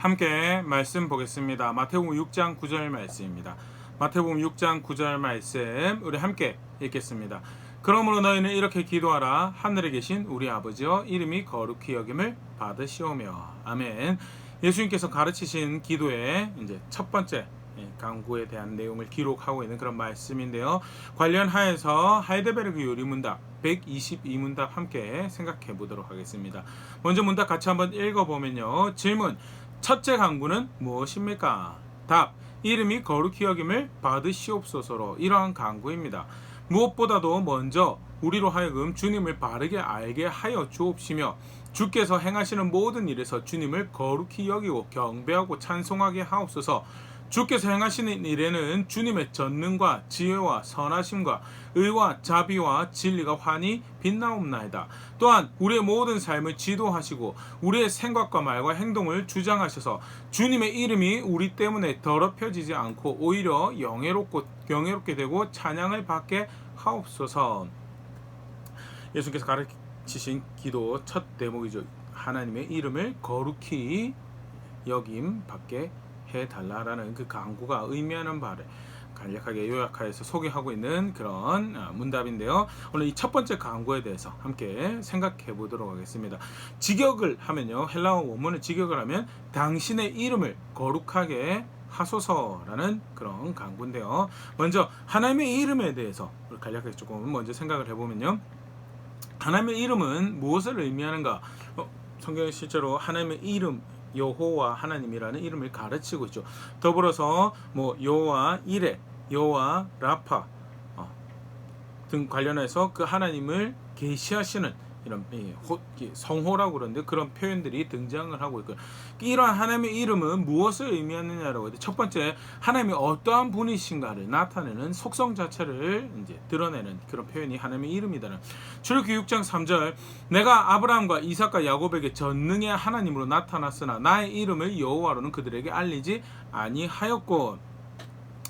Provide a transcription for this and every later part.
함께 말씀 보겠습니다. 마태복음 6장 9절 말씀입니다. 마태복음 6장 9절 말씀 우리 함께 읽겠습니다. 그러므로 너희는 이렇게 기도하라. 하늘에 계신 우리 아버지여 이름이 거룩히 여김을 받으시오며. 아멘. 예수님께서 가르치신 기도의 이제 첫 번째 강구에 대한 내용을 기록하고 있는 그런 말씀인데요. 관련하여서 하이델베르그 요리문답 122문답 함께 생각해 보도록 하겠습니다. 먼저 문답 같이 한번 읽어보면요. 질문: 첫째 강구는 무엇입니까? 답: 이름이 거룩히 여김을 받으시옵소서로. 이러한 강구입니다. 무엇보다도 먼저 우리로 하여금 주님을 바르게 알게 하여 주옵시며 주께서 행하시는 모든 일에서 주님을 거룩히 여기고 경배하고 찬송하게 하옵소서. 주께서 행하시는 일에는 주님의 전능과 지혜와 선하심과 의와 자비와 진리가 환히 빛나옵나이다. 또한 우리의 모든 삶을 지도하시고 우리의 생각과 말과 행동을 주장하셔서 주님의 이름이 우리 때문에 더럽혀지지 않고 오히려 영예롭게 되고 찬양을 받게 하옵소서. 예수께서 가르치신 기도 첫 대목이죠. 하나님의 이름을 거룩히 여김 받게 해달라라는 그 강구가 의미하는 바를 간략하게 요약하여서 소개하고 있는 그런 문답인데요. 오늘 이 첫 번째 강구에 대해서 함께 생각해 보도록 하겠습니다. 직역을 하면요, 헬라어 원문을 직역을 하면 당신의 이름을 거룩하게 하소서라는 그런 강구인데요. 먼저 하나님의 이름에 대해서 간략하게 조금 먼저 생각을 해보면요, 하나님의 이름은 무엇을 의미하는가? 성경에 실제로 하나님의 이름 여호와 하나님이라는 이름을 가르치고 있죠. 더불어서 여호와 이레, 여호와 라파 등 관련해서 그 하나님을 계시하시는 이런 성호라고 그러는데 그런 표현들이 등장을 하고 있고, 이러한 하나님의 이름은 무엇을 의미하느냐라고 해도 첫 번째, 하나님이 어떠한 분이신가를 나타내는 속성 자체를 이제 드러내는 그런 표현이 하나님의 이름이다는. 출애굽기 6장 3절 내가 아브라함과 이삭과 야곱에게 전능의 하나님으로 나타났으나 나의 이름을 여호와로는 그들에게 알리지 아니하였고,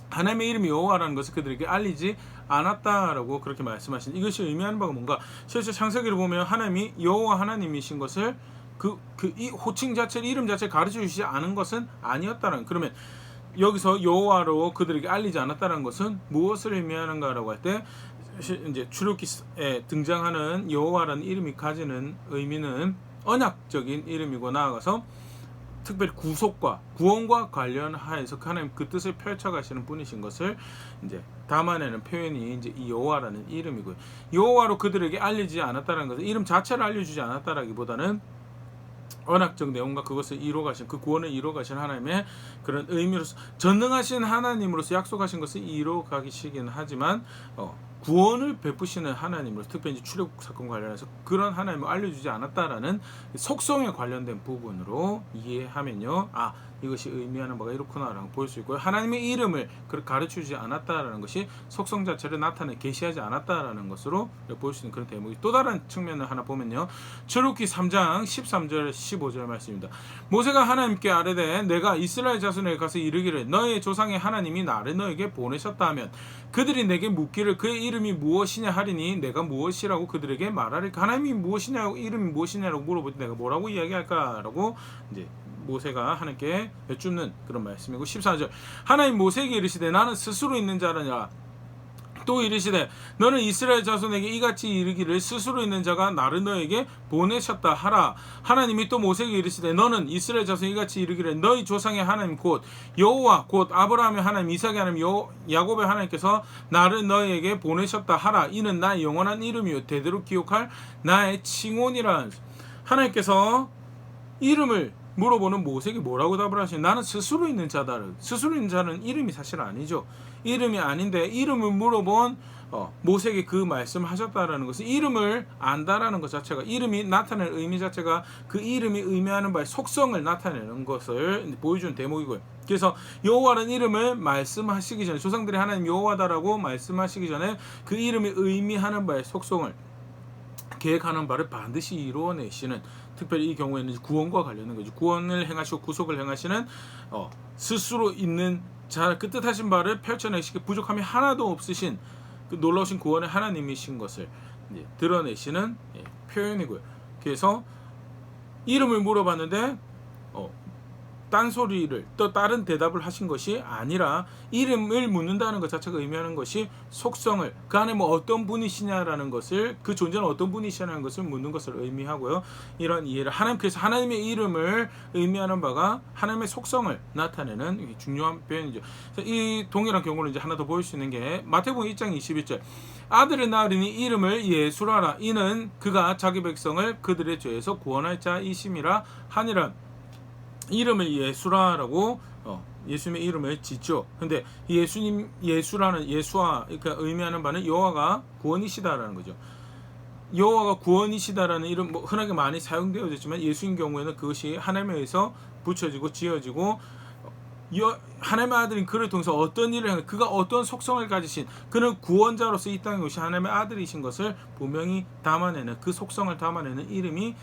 하나님의 이름이 여호와라는 것을 그들에게 알리지 않았다라고 그렇게 말씀하신, 이것이 의미하는 바가 뭔가, 실제 창세기를 보면 하나님이 여호와 하나님이신 것을 이 호칭 자체를, 이름 자체를 가르쳐 주시지 않은 것은 아니었다는. 그러면 여기서 여호와로 그들에게 알리지 않았다는 것은 무엇을 의미하는가라고 할 때, 이제 출애굽기에 등장하는 여호와라는 이름이 가지는 의미는 언약적인 이름이고, 나아가서 특별히 구속과 구원과 관련하여서 하나님 그 뜻을 펼쳐가시는 분이신 것을 이제 담아내는 표현이 이제 이 여호와라는 이름이고요. 여호와로 그들에게 알리지 않았다는 것은 이름 자체를 알려주지 않았다라기보다는 언약적 내용과 그것을 이루어가신, 그 구원을 이루어가신 하나님의 그런 의미로서, 전능하신 하나님으로서 약속하신 것을 이루어가시긴 하지만 구원을 베푸시는 하나님으로서, 특별히 출애굽 사건 관련해서 그런 하나님을 알려주지 않았다라는 속성에 관련된 부분으로 이해하면요, 이것이 의미하는 바가 이렇구나라고 볼 수 있고요. 하나님의 이름을 가르쳐주지 않았다라는 것이 속성 자체를 나타내 계시하지 않았다라는 것으로 볼 수 있는 그런 대목이, 또 다른 측면을 하나 보면요, 출애굽기 3장 13절 15절 말씀입니다. 모세가 하나님께 아뢰되 내가 이스라엘 자손에게 가서 이르기를 너의 조상의 하나님이 나를 너에게 보내셨다 하면 그들이 내게 묻기를 그의 이름이 무엇이냐 하리니 내가 무엇이라고 그들에게 말하리까. 하나님이 무엇이냐고, 이름이 무엇이냐라고 물어볼 때 내가 뭐라고 이야기할까라고 이제 모세가 하나님께 여쭙는 그런 말씀이고, 14절 하나님 모세에게 이르시되 나는 스스로 있는 자라냐. 또 이르시되 너는 이스라엘 자손에게 이같이 이르기를 스스로 있는 자가 나를 너에게 보내셨다 하라. 하나님이 또 모세에게 이르시되 너는 이스라엘 자손에게 이같이 이르기를 너희 조상의 하나님 곧 여호와 곧 아브라함의 하나님 이삭의 하나님 야곱의 하나님께서 나를 너희에게 보내셨다 하라. 이는 나의 영원한 이름이요 대대로 기억할 나의 칭혼이라. 하나님께서 이름을 물어보는 모세에게 뭐라고 답을 하시냐? 나는 스스로 있는 자다. 스스로 있는 자는 이름이 사실 아니죠. 이름이 아닌데 이름을 물어본 모세에게 그 말씀을 하셨다라는 것은 이름을 안다라는 것 자체가, 이름이 나타내는 의미 자체가 그 이름이 의미하는 바의 속성을 나타내는 것을 보여주는 대목이고요. 그래서 여호와라는 이름을 말씀하시기 전에, 조상들이 하나님 여호와다라고 말씀하시기 전에 그 이름이 의미하는 바의 속성을 계획하는 바를 반드시 이루어내시는, 특별히 이 경우에는 구원과 관련된 거죠. 구원을 행하시고 구속을 행하시는 스스로 있는 자, 그 뜻하신 바를 펼쳐내시기 부족함이 하나도 없으신 그 놀라우신 구원의 하나님이신 것을 드러내시는 표현이고요. 그래서 이름을 물어봤는데 딴소리를 또 다른 대답을 하신 것이 아니라 이름을 묻는다는 것 자체가 의미하는 것이 속성을 그 안에 뭐 어떤 분이시냐라는 것을 그 존재는 어떤 분이시냐는 것을 묻는 것을 의미하고요. 이런 이해를 하나님께서 하나님의 이름을 의미하는 바가 하나님의 속성을 나타내는 중요한 표현이죠. 이 동일한 경우를 이제 하나 더 보일 수 있는 게 마태복음 1장 21절 아들을 낳으리니 이름을 예수라 하라 이는 그가 자기 백성을 그들의 죄에서 구원할 자이심이라 하니라. 이름을 예수라라고 예수님의 이름을 짓죠. 근데 예수님 예수라는 예수와 그러니까 의미하는 바는 여호와가 구원이시다라는 거죠. 여호와가 구원이시다라는 이름 뭐 흔하게 많이 사용되어졌지만 예수인 경우에는 그것이 하나님에 의해서 붙여지고 지어지고 하나님의 아들인 그를 통해서 어떤 일을 하는 그가 어떤 속성을 가지신 그는 구원자로서 이 땅에 오신 하나님의 아들이신 것을 분명히 담아내는 그 속성을 담아내는 이름이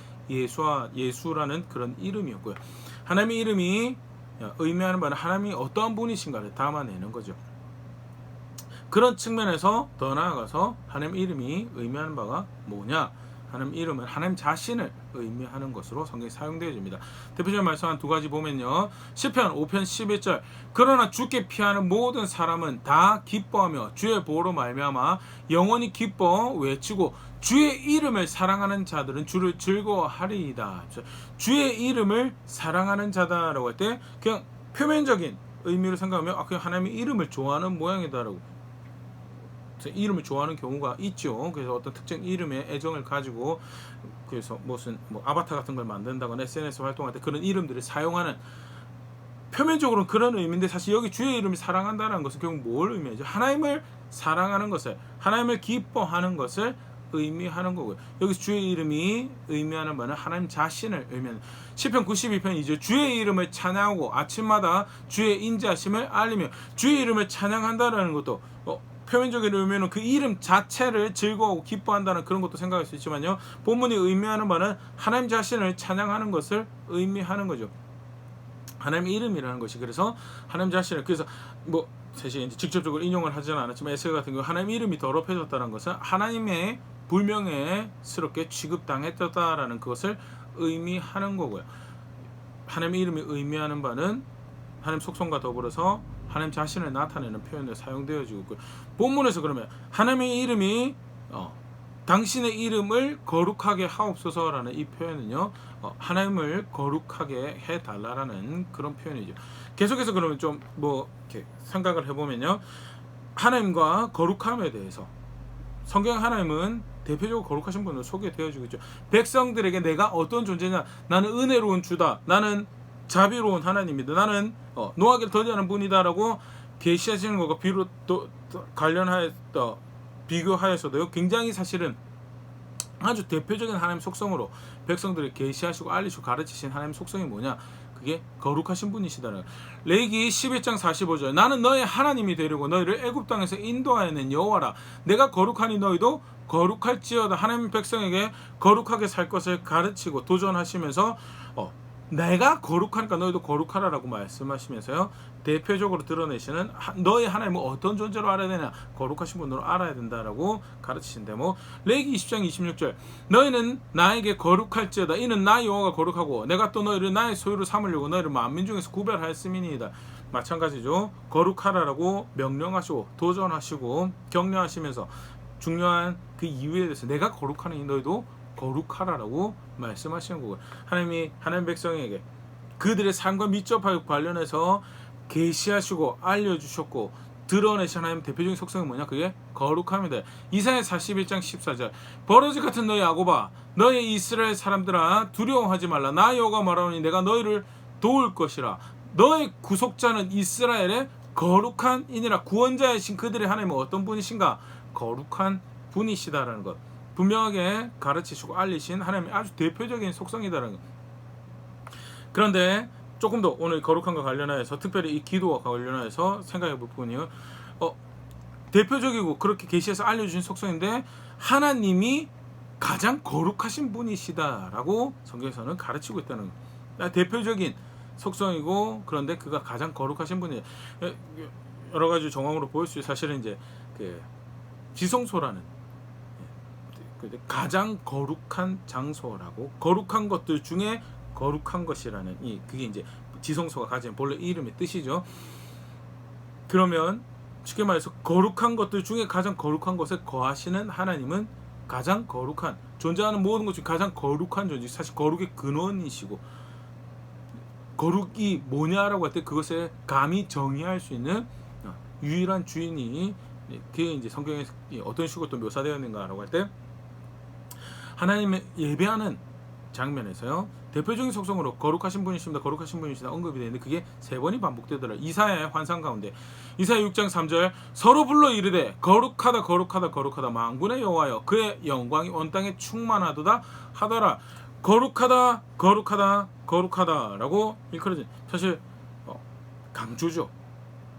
예수라는 그런 이름이었고요. 하나님의 이름이 의미하는 바는 하나님이 어떠한 분이신가를 담아내는 거죠. 그런 측면에서 더 나아가서 하나님 이름이 의미하는 바가 뭐냐? 하나님 이름은 하나님 자신을 의미하는 것으로 성경에 사용되어집니다. 대표적인 말씀 한 두 가지 보면요. 시편 5편 11절 그러나 주께 피하는 모든 사람은 다 기뻐하며 주의 보호로 말미암아 영원히 기뻐 외치고 주의 이름을 사랑하는 자들은 주를 즐거워하리이다. 주의 이름을 사랑하는 자다라고 할 때 그냥 표면적인 의미로 생각하면 그냥 하나님의 이름을 좋아하는 모양이다라고 이름을 좋아하는 경우가 있죠. 그래서 어떤 특정 이름에 애정을 가지고 그래서 무슨 뭐 아바타 같은 걸 만든다거나 SNS 활동할 때 그런 이름들을 사용하는 표면적으로는 그런 의미인데 사실 여기 주의 이름을 사랑한다는 것은 결국 뭘 의미하죠? 하나님을 사랑하는 것을 하나님을 기뻐하는 것을 의미하는 거고요. 여기서 주의 이름이 의미하는 바는 하나님 자신을 의미하는 시편 92편 2절 주의 이름을 찬양하고 아침마다 주의 인자심을 알리며 주의 이름을 찬양한다라는 것도 표면적인 의미는 그 이름 자체를 즐거워하고 기뻐한다는 그런 것도 생각할 수 있지만요. 본문이 의미하는 바는 하나님 자신을 찬양하는 것을 의미하는 거죠. 하나님 이름이라는 것이 그래서 하나님 자신을 그래서 뭐 사실 이제 직접적으로 인용을 하지는 않았지만 에스겔 같은 경우 하나님 이름이 더럽혀졌다는 것은 하나님의 불명예스럽게 취급당했다라는 그것을 의미하는 거고요. 하나님의 이름이 의미하는 바는 하나님 속성과 더불어서 하나님 자신을 나타내는 표현으로 사용되어지고 있고요. 본문에서 그러면 하나님의 이름이 당신의 이름을 거룩하게 하옵소서라는 이 표현은요. 하나님을 거룩하게 해달라라는 그런 표현이죠. 계속해서 그러면 좀 뭐 이렇게 생각을 해보면요. 하나님과 거룩함에 대해서 성경 하나님은 대표적으로 거룩하신 분으로 소개되어지고 있죠. 백성들에게 내가 어떤 존재냐 나는 은혜로운 주다 나는 자비로운 하나님이다 나는 노하기를 더디하는 분이다라고 계시하시는 것과 관련하여 비교하여서도요 굉장히 사실은 아주 대표적인 하나님 속성으로 백성들을 계시하시고 알리시고 가르치신 하나님 속성이 뭐냐 그게 거룩하신 분이시다는 레위기 11장 45절 나는 너의 하나님이 되려고 너희를 애굽 땅에서 인도하여낸 여호와라 내가 거룩하니 너희도 거룩할지어다. 하나님 백성에게 거룩하게 살 것을 가르치고 도전하시면서 내가 거룩하니까 너희도 거룩하라라고 말씀하시면서요 대표적으로 드러내시는 너의 하나님은 어떤 존재로 알아야 되냐 거룩하신 분으로 알아야 된다라고 가르치신데 뭐 레위기 20장 26절 너희는 나에게 거룩할지어다 이는 나 여호와가 거룩하고 내가 또 너희를 나의 소유로 삼으려고 너희를 만민 중에서 구별하였음이니이다. 마찬가지죠. 거룩하라라고 명령하시고 도전하시고 격려하시면서 중요한 그 이유에 대해서 내가 거룩하니 너희도 거룩하라라고 말씀하시는 거고요. 하나님이 하나님 백성에게 그들의 삶과 밀접하게 관련해서 계시하시고 알려주셨고 드러내신 하나님 대표적인 속성이 뭐냐 그게 거룩함이다. 이사야 41장 14절 버러지 같은 너희 야곱아 너희 이스라엘 사람들아 두려워하지 말라 나 여호와가 말하노니 내가 너희를 도울 것이라 너의 구속자는 이스라엘의 거룩한 이니라. 구원자이신 그들의 하나님은 어떤 분이신가 거룩한 분이시다라는 것 분명하게 가르치시고 알리신 하나님의 아주 대표적인 속성이다라는 것. 그런데 조금 더 오늘 거룩함과 관련해서 특별히 이 기도와 관련해서 생각해 볼 부분이요. 대표적이고 그렇게 계시해서 알려주신 속성인데 하나님이 가장 거룩하신 분이시다라고 성경에서는 가르치고 있다는 것. 대표적인 속성이고 그런데 그가 가장 거룩하신 분이에요. 여러 가지 정황으로 보일 수 있어요. 사실은 이제 그 지성소라는 가장 거룩한 장소라고 거룩한 것들 중에 거룩한 것이라는 그게 이제 지성소가 가진 본래 이름의 뜻이죠. 그러면 쉽게 말해서 거룩한 것들 중에 가장 거룩한 것에 거하시는 하나님은 가장 거룩한, 존재하는 모든 것 중 가장 거룩한 존재, 사실 거룩의 근원이시고, 거룩이 뭐냐라고 할 때 그것에 감히 정의할 수 있는 유일한 주인이, 그게 이제 성경에 어떤 식으로 또 묘사되어 있는가라고 할 때, 하나님의 예배하는 장면에서요, 대표적인 속성으로 거룩하신 분이십니다, 거룩하신 분이시다 언급이 되는데, 그게 3번이 반복되더라. 이사야의 환상 가운데 이사야 6장 3절 서로 불러 이르되 거룩하다 거룩하다 거룩하다 만군의 여호와여 그의 영광이 온 땅에 충만하도다 하더라. 거룩하다 거룩하다 거룩하다 라고 일컬어진, 사실 강조죠.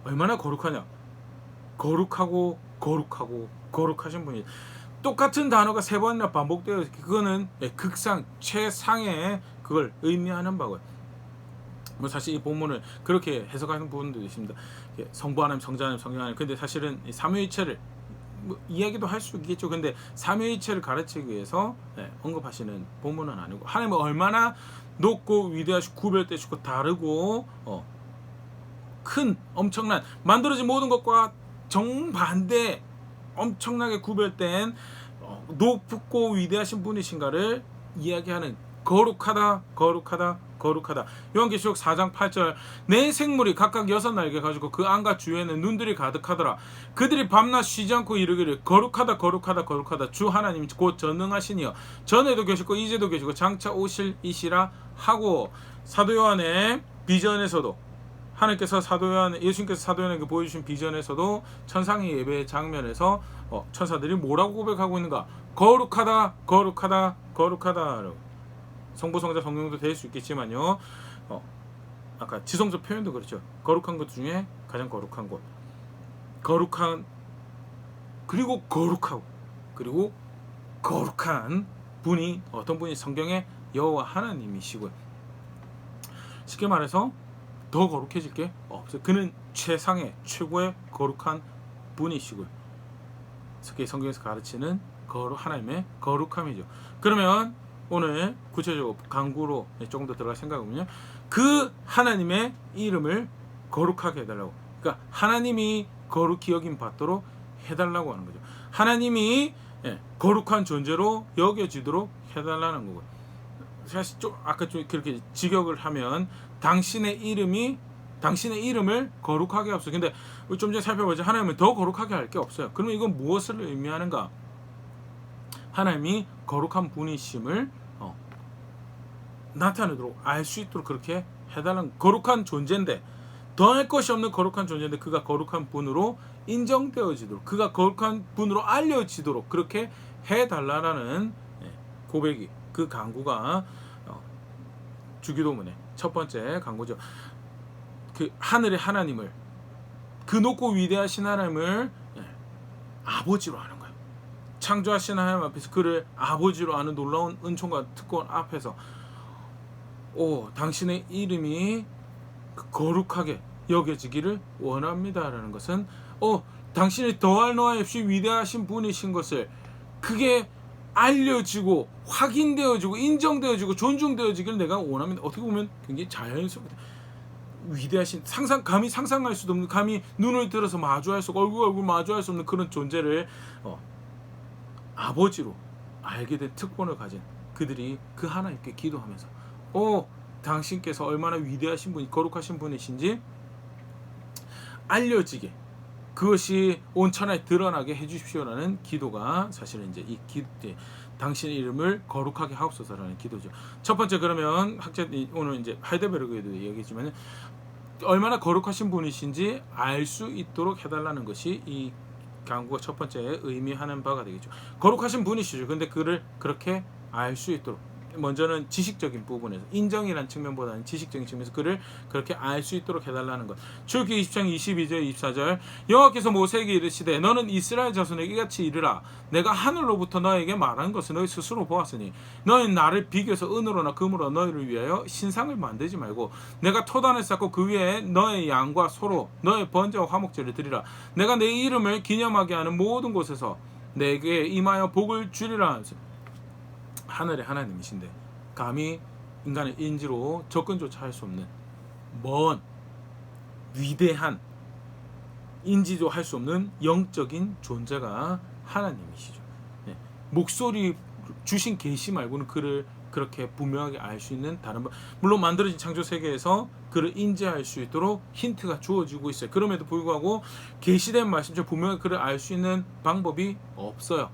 얼마나 거룩하냐, 거룩하고 거룩하고 거룩하신 분이, 똑같은 단어가 3번이나 반복되어 있어요. 그거는 극상 최상의 그걸 의미하는 바고요. 뭐 사실 이 본문을 그렇게 해석하는 부분도 있습니다. 성부 하나님, 성자 하나님, 성령 하나님. 근데 사실은 삼위일체를 뭐 이야기도 할 수 있겠죠. 근데 삼위일체를 가르치기 위해서 언급하시는 본문은 아니고, 하나님은 얼마나 높고 위대하시고 구별되시고 다르고 큰 엄청난, 만들어진 모든 것과 정반대 엄청나게 구별된 높고 위대하신 분이신가를 이야기하는, 거룩하다 거룩하다 거룩하다. 요한계시록 4장 8절 내 생물이 각각 6날개 가지고 그 안과 주위에는 눈들이 가득하더라. 그들이 밤낮 쉬지 않고 이르기를 거룩하다 거룩하다 거룩하다 주 하나님 곧 전능하시니여 전에도 계시고 이제도 계시고 장차 오실 이시라 하고. 사도 요한의 비전에서도 하나님께서 예수님께서 사도 요한에게 보여주신 비전에서도 천상의 예배 장면에서 천사들이 뭐라고 고백하고 있는가? 거룩하다 거룩하다 거룩하다. 성부 성자 성령도 될 수 있겠지만요, 아까 지성소 표현도 그렇죠. 거룩한 것 중에 가장 거룩한 곳, 거룩한, 그리고 거룩하고, 그리고 거룩한 분이 어떤 분이 성경의 여호와 하나님이시고요. 쉽게 말해서 더 거룩해질 게 없어요. 그는 최상의 최고의 거룩한 분이시고요. 특히 성경에서 가르치는 하나님의 거룩함이죠. 그러면 오늘 구체적으로 강구로 조금 더 들어갈 생각이면요, 그 하나님의 이름을 거룩하게 해달라고, 그러니까 하나님이 거룩히 여김 받도록 해달라고 하는 거죠. 하나님이 거룩한 존재로 여겨지도록 해달라는 거고요. 사실 아까 좀 그렇게 직역을 하면 당신의 이름을 거룩하게 하옵소서. 근데 좀 전에 살펴보자. 하나님은 더 거룩하게 할 게 없어요. 그러면 이건 무엇을 의미하는가? 하나님이 거룩한 분이심을 나타내도록 알 수 있도록 그렇게 해달라는, 거룩한 존재인데, 더할 것이 없는 거룩한 존재인데 그가 거룩한 분으로 인정되어지도록, 그가 거룩한 분으로 알려지도록 그렇게 해달라는 고백이, 그 간구가 주기도문의 첫 번째 간구죠. 그 하늘의 하나님을, 그 높고 위대하신 하나님을 아버지로 아는 거예요. 창조하신 하나님 앞에서 그를 아버지로 아는 놀라운 은총과 특권 앞에서 당신의 이름이 거룩하게 여겨지기를 원합니다라는 것은 당신이 더할 나위 없이 위대하신 분이신 것을, 그게 알려지고 확인되어지고 인정되어지고 존중되어지기를 내가 원합니다. 어떻게 보면 굉장히 자연스럽게 위대하신, 감히 상상할 수도 없는, 감히 눈을 들어서 마주할 수 없고 얼굴 마주할 수 없는 그런 존재를 아버지로 알게 된 특권을 가진 그들이 그 하나님께 기도하면서 당신께서 얼마나 위대하신 분이, 거룩하신 분이신지 알려지게, 그것이 온 천하에 드러나게 해주십시오라는 기도가 사실은 이제 당신의 이름을 거룩하게 하옵소서라는 기도죠. 첫 번째, 그러면 오늘 이제 하이델베르그에도 얘기했지만 얼마나 거룩하신 분이신지 알 수 있도록 해달라는 것이 이 간구가 첫 번째 의미하는 바가 되겠죠. 거룩하신 분이시죠. 근데 그를 그렇게 알 수 있도록, 먼저는 지식적인 부분에서, 인정이라는 측면보다는 지식적인 측면에서 그를 그렇게 알 수 있도록 해달라는 것. 출애굽기 20장 22절 24절 여호와께서 모세에게 이르시되 너는 이스라엘 자손에게 이같이 이르라. 내가 하늘로부터 너에게 말한 것을 너희 스스로 보았으니 너희는 나를 비교해서 은으로나 금으로 너희를 위하여 신상을 만들지 말고 내가 토단을 쌓고 그 위에 너의 양과 소로 너의 번제와 화목제를 드리라. 내가 내 이름을 기념하게 하는 모든 곳에서 내게 임하여 복을 주리라. 하늘의 하나님이신데 감히 인간의 인지로 접근조차 할 수 없는 먼 위대한 인지도 할 수 없는 영적인 존재가 하나님이시죠. 네. 목소리 주신 계시 말고는 그를 그렇게 분명하게 알 수 있는 다른 물론 만들어진 창조 세계에서 그를 인지할 수 있도록 힌트가 주어지고 있어요. 그럼에도 불구하고 계시된 말씀처럼 분명히 그를 알 수 있는 방법이 없어요.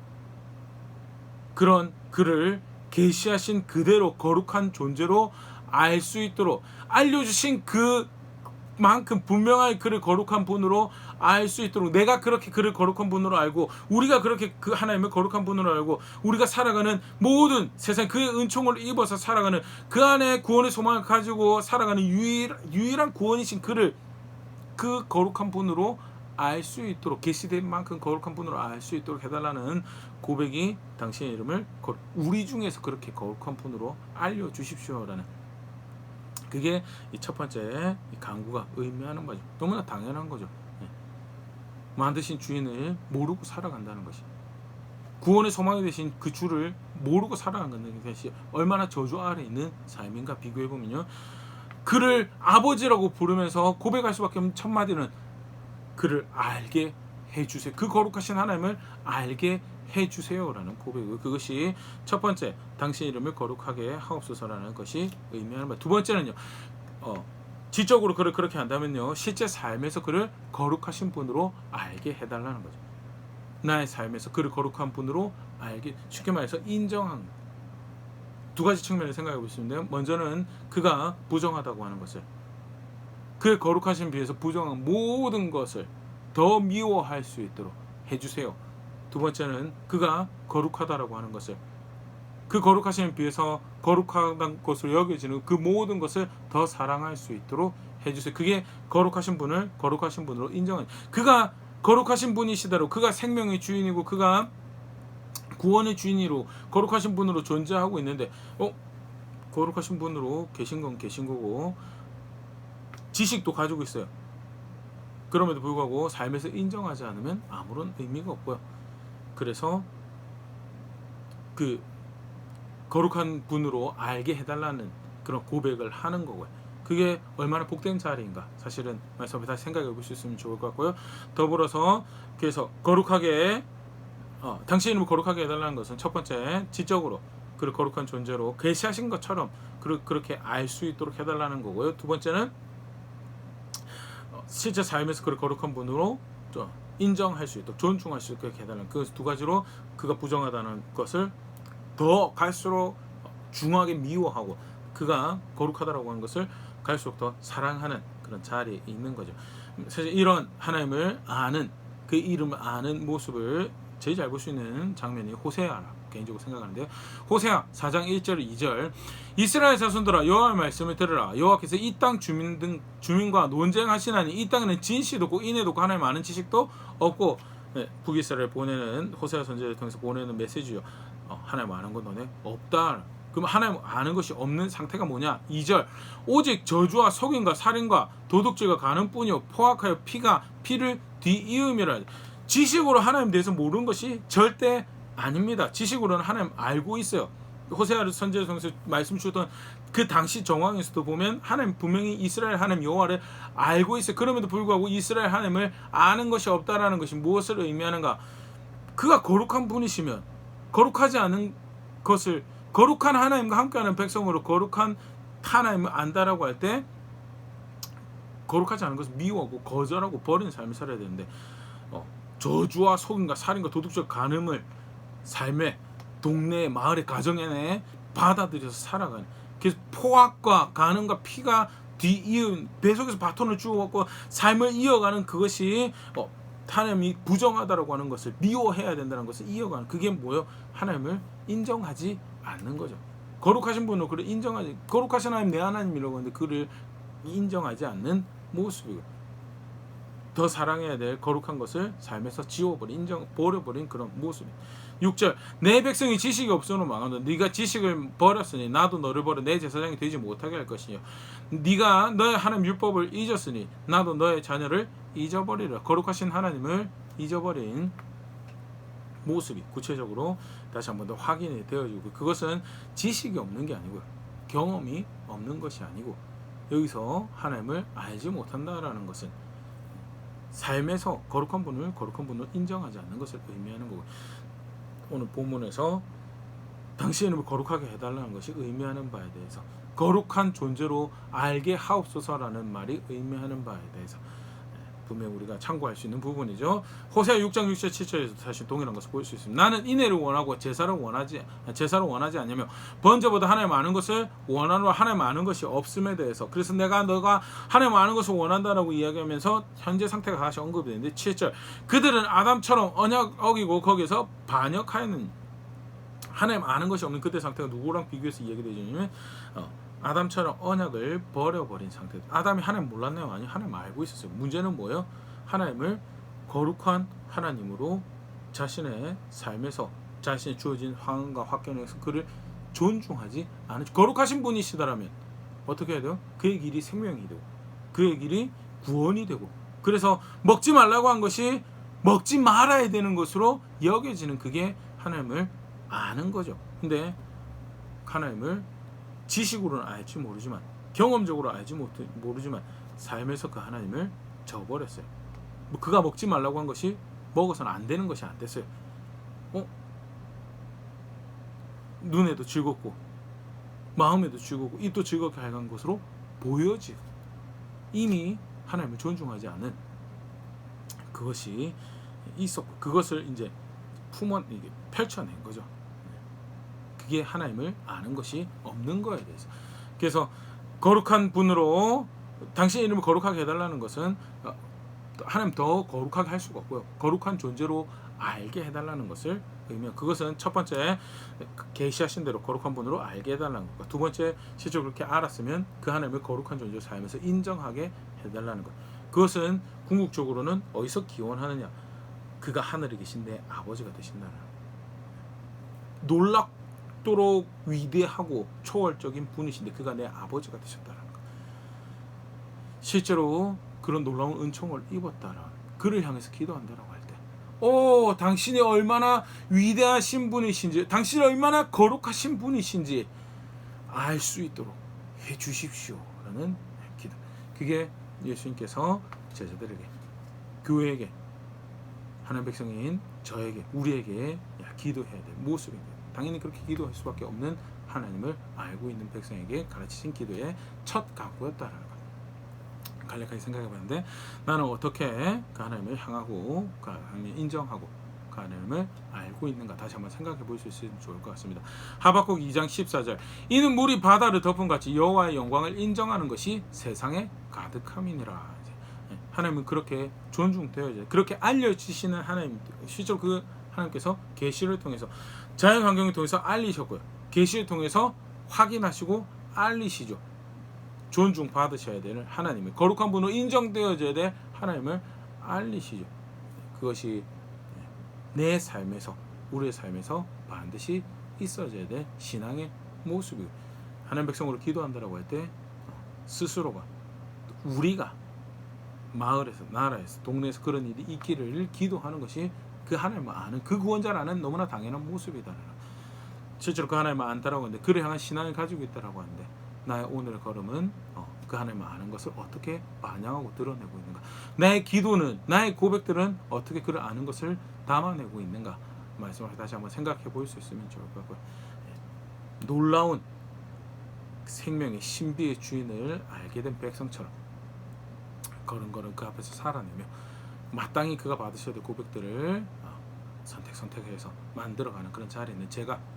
그런 그를 계시하신 그대로 거룩한 존재로 알 수 있도록 알려주신 그만큼 분명하게 그를 거룩한 분으로 알 수 있도록 내가 그렇게 그를 거룩한 분으로 알고 우리가 그렇게 그 하나님을 거룩한 분으로 알고 우리가 살아가는 모든 세상 그 은총을 입어서 살아가는 그 안에 구원의 소망을 가지고 살아가는 유일한 구원이신 그를 그 거룩한 분으로 알 수 있도록 계시된 만큼 거룩한 분으로 알 수 있도록 해달라는 고백이 당신의 이름을 우리 중에서 그렇게 거룩한 분으로 알려주십시오라는 그게 이 첫 번째 이 간구가 의미하는 거죠. 너무나 당연한 거죠. 만드신 주인을 모르고 살아간다는 것이 구원의 소망이 되신 그 주를 모르고 살아간다는 것이 얼마나 저주 아래 있는 삶인가 비교해보면요. 그를 아버지라고 부르면서 고백할 수밖에 없는 첫 마디는 그를 알게 해주세요. 그 거룩하신 하나님을 알게 해주세요라는 고백이고 그것이 첫 번째 당신 이름을 거룩하게 하옵소서라는 것이 의미하는 바. 두 번째는요. 지적으로 그를 그렇게 한다면요. 실제 삶에서 그를 거룩하신 분으로 알게 해달라는 거죠. 나의 삶에서 그를 거룩한 분으로 알게 쉽게 말해서 인정한 두 가지 측면을 생각해 볼 수 있는데요. 먼저는 그가 부정하다고 하는 것을 그의 거룩하신 비해서 부정한 모든 것을 더 미워할 수 있도록 해주세요. 두 번째는 그가 거룩하다라고 하는 것을 그 거룩하심에 비해서 거룩한 것으로 여겨지는 그 모든 것을 더 사랑할 수 있도록 해주세요. 그게 거룩하신 분을 거룩하신 분으로 인정하는 그가 거룩하신 분이시다로 그가 생명의 주인이고 그가 구원의 주인으로 거룩하신 분으로 존재하고 있는데 거룩하신 분으로 계신 건 계신 거고 지식도 가지고 있어요. 그럼에도 불구하고 삶에서 인정하지 않으면 아무런 의미가 없고요. 그래서 그 거룩한 분으로 알게 해달라는 그런 고백을 하는 거고요. 그게 얼마나 복된 자리인가 사실은 말씀을 다시 생각해 볼 수 있으면 좋을 것 같고요. 더불어서 그래서 거룩하게 당신 이름을 거룩하게 해달라는 것은 첫 번째 지적으로 그를 거룩한 존재로 계시하신 것처럼 그렇게 알 수 있도록 해달라는 거고요. 두 번째는 실제 삶에서 그를 거룩한 분으로 인정할 수 있도록 존중할 수 있도록 해달라는 그 두 가지로 그가 부정하다는 것을 더 갈수록 중하게 미워하고 그가 거룩하다라고 하는 것을 갈수록 더 사랑하는 그런 자리에 있는 거죠. 사실 이런 하나님을 아는 그 이름을 아는 모습을 제일 잘 볼 수 있는 장면이 호세아라 개인적으로 생각하는데요. 호세아 4장 1절 2절 이스라엘 자손들아 여호와의 말씀을 들으라. 여호와께서 이 땅 주민과 논쟁하시나니 이 땅에는 진실도 없고 인애도 없고 하나님 아는 지식도 없고 북이스라엘 보내는 호세아 선지자를 통해서 보내는 메시지요. 하나님 아는 건 너네 없다. 그럼 하나님 아는 것이 없는 상태가 뭐냐? 2절 오직 저주와 속임과 살인과 도둑질과 간음뿐이요 포악하여 피를 뒤이음이라. 지식으로 하나님 대해서 모르는 것이 절대 아닙니다. 지식으로는 하나님 알고 있어요. 호세아 선지자 통해서 말씀 주셨던 그 당시 정황에서도 보면 하나님 분명히 이스라엘 하나님 여호와를 알고 있어요. 그럼에도 불구하고 이스라엘 하나님을 아는 것이 없다라는 것이 무엇을 의미하는가? 그가 거룩한 분이시면 거룩하지 않은 것을 거룩한 하나님과 함께하는 백성으로 거룩한 하나님을 안다라고 할 때 거룩하지 않은 것을 미워하고 거절하고 버리는 삶을 살아야 되는데 저주와 속임과 살인과 도둑질 간음을 삶의 동네 마을의 가정에 받아들여서 살아가는 그래서 포악과 간음과 피가 뒤이은 배속에서 바톤을 주워갖고 삶을 이어가는 그것이 하나님이 부정하다라고 하는 것을 미워해야 된다는 것을 이어가는 그게 뭐예요? 하나님을 인정하지 않는 거죠. 거룩하신 분은 그를 인정하지 거룩하신 하나님 내 하나님이라고 하는데 그를 인정하지 않는 모습이고 더 사랑해야 될 거룩한 것을 삶에서 지워버린 버려버린 그런 모습입니다. 6절 내 백성이 지식이 없으므로 망한다. 네가 지식을 버렸으니 나도 너를 버려 내 제사장이 되지 못하게 할 것이요 네가 너의 하나님 율법을 잊었으니 나도 너의 자녀를 잊어버리라. 거룩하신 하나님을 잊어버린 모습이 구체적으로 다시 한 번 더 확인이 되어지고 그것은 지식이 없는 게 아니고요. 경험이 없는 것이 아니고 여기서 하나님을 알지 못한다라는 것은 삶에서 거룩한 분을 인정하지 않는 것을 의미하는 거고, 오늘 본문에서 당신의 이름을 거룩하게 해달라는 것이 의미하는 바에 대해서, 거룩한 존재로 알게 하옵소서라는 말이 의미하는 바에 대해서 분명 우리가 참고할 수 있는 부분이죠. 호세아 6장 6절 7절에서 사실 동일한 것을 볼 수 있습니다. 나는 인애를 원하고 제사를 원하지 않냐며 번제보다 하나님 아는 것을 원하노라. 하나님 아는 것이 없음에 대해서, 그래서 너가 하나님 아는 것을 원한다라고 이야기하면서 현재 상태가 다시 언급이 되는데 7절, 그들은 아담처럼 언약 어기고 거기서 반역하였느니. 하나님 아는 것이 없는 그때 상태가 누구랑 비교해서 이야기되냐면 아담처럼 언약을 버려버린 상태. 아담이 하나님 몰랐나요? 아니, 하나님 알고 있었어요. 문제는 뭐예요? 하나님을 거룩한 하나님으로 자신의 삶에서, 자신이 주어진 환경과 환경에서 그를 존중하지 않은, 거룩하신 분이시다라면 어떻게 해야 돼요? 그의 길이 생명이 되고 그의 길이 구원이 되고, 그래서 먹지 말라고 한 것이 먹지 말아야 되는 것으로 여겨지는, 그게 하나님을 아는 거죠. 근데 하나님을 지식으로는 알지 모르지만, 경험적으로 알지 모르지만 삶에서 그 하나님을 저버렸어요. 그가 먹지 말라고 한 것이 먹어서는 안 되는 것이 안 됐어요. 눈에도 즐겁고 마음에도 즐겁고 입도 즐겁게 하여간 것으로 보여지고, 이미 하나님을 존중하지 않은 그것이 있었고, 그것을 이제 이게 펼쳐낸 거죠. 그게 하나님을 아는 것이 없는 거에 대해서. 그래서 거룩한 분으로 당신의 이름을 거룩하게 해달라는 것은 하나님 더 거룩하게 할 수가 없고요. 거룩한 존재로 알게 해달라는 것을 의미하고, 그것은 첫 번째 계시하신 대로 거룩한 분으로 알게 해달라는 것과, 두 번째 실제로 그렇게 알았으면 그 하나님을 거룩한 존재로 살면서 인정하게 해달라는 것. 그것은 궁극적으로는 어디서 기원하느냐? 그가 하늘에 계신 내 아버지가 되신다는, 놀랍도록 위대하고 초월적인 분이신데 그가 내 아버지가 되셨다는 것. 실제로 그런 놀라운 은총을 입었다는, 그를 향해서 기도한다라고 할 때, 당신이 얼마나 위대하신 분이신지, 당신이 얼마나 거룩하신 분이신지 알 수 있도록 해 주십시오라는 기도. 그게 예수님께서 제자들에게, 교회에게, 하나님 백성인 저에게, 우리에게 기도해야 될 모습입니다. 당연히 그렇게 기도할 수밖에 없는 하나님을 알고 있는 백성에게 가르치신 기도의 첫 각오였다라는 것. 간략하게 생각해봤는데, 나는 어떻게 그 하나님을 향하고 그 하나님을 인정하고 그 하나님을 알고 있는가, 다시 한번 생각해 볼 수 있으면 좋을 것 같습니다. 하박국 2장 14절, 이는 물이 바다를 덮은 같이 여호와의 영광을 인정하는 것이 세상에 가득함이니라. 하나님은 그렇게 존중되어야, 그렇게 알려주시는 하나님, 실제로 그 하나님께서 계시를 통해서, 자연 환경을 통해서 알리셨고요, 계시를 통해서 확인하시고 알리시죠. 존중받으셔야 되는 하나님을, 거룩한 분으로 인정되어져야 될 하나님을 알리시죠. 그것이 내 삶에서, 우리의 삶에서 반드시 있어져야 될 신앙의 모습이고, 하나님 백성으로 기도한다라고 할 때 스스로가, 우리가 마을에서, 나라에서, 동네에서 그런 일이 있기를 기도하는 것이 그 하나님을 아는, 그 구원자를 아는 너무나 당연한 모습이다. 실제로 그 하나님을 안다라고 하는데, 그를 향한 신앙을 가지고 있다라고 하는데, 나의 오늘의 걸음은 그 하나님을 아는 것을 어떻게 반영하고 드러내고 있는가, 나의 기도는, 나의 고백들은 어떻게 그를 아는 것을 담아내고 있는가, 말씀을 다시 한번 생각해 볼 수 있으면 좋을 것 같고요. 놀라운 생명의 신비의 주인을 알게 된 백성처럼 걸음걸음 그 앞에서 살아내며 마땅히 그가 받으셔야 될 고백들을 선택해서 만들어가는 그런 자리에 있는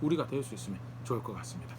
우리가 될 수 있으면 좋을 것 같습니다.